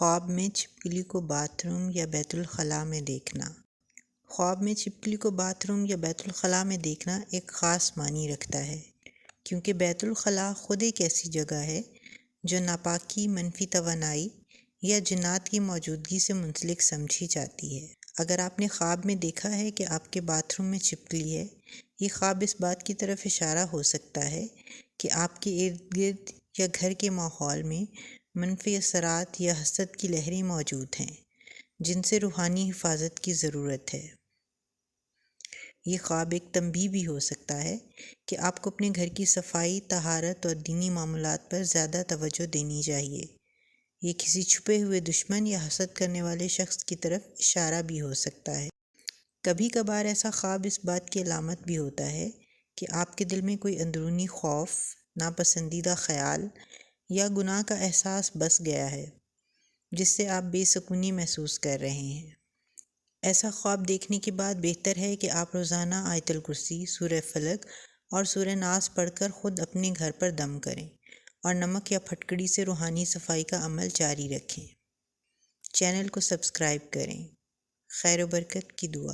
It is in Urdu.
خواب میں چھپکلی کو باتھ روم یا بیت الخلاء میں دیکھنا۔ خواب میں چھپکلی کو باتھ روم یا بیت الخلاء میں دیکھنا ایک خاص معنی رکھتا ہے، کیونکہ بیت الخلاء خود ایک ایسی جگہ ہے جو ناپاکی، منفی توانائی یا جنات کی موجودگی سے منسلک سمجھی جاتی ہے۔ اگر آپ نے خواب میں دیکھا ہے کہ آپ کے باتھ روم میں چھپکلی ہے، یہ خواب اس بات کی طرف اشارہ ہو سکتا ہے کہ آپ کے ارد گرد یا گھر کے ماحول میں منفی اثرات یا حسد کی لہریں موجود ہیں، جن سے روحانی حفاظت کی ضرورت ہے۔ یہ خواب ایک تنبیہ بھی ہو سکتا ہے کہ آپ کو اپنے گھر کی صفائی، طہارت اور دینی معاملات پر زیادہ توجہ دینی چاہیے۔ یہ کسی چھپے ہوئے دشمن یا حسد کرنے والے شخص کی طرف اشارہ بھی ہو سکتا ہے۔ کبھی کبھار ایسا خواب اس بات کی علامت بھی ہوتا ہے کہ آپ کے دل میں کوئی اندرونی خوف، ناپسندیدہ خیال یا گناہ کا احساس بس گیا ہے، جس سے آپ بے سکونی محسوس کر رہے ہیں۔ ایسا خواب دیکھنے کے بعد بہتر ہے کہ آپ روزانہ آیت الکرسی، سورہ فلق اور سورہ ناس پڑھ کر خود اپنے گھر پر دم کریں اور نمک یا پھٹکڑی سے روحانی صفائی کا عمل جاری رکھیں۔ چینل کو سبسکرائب کریں۔ خیر و برکت کی دعا۔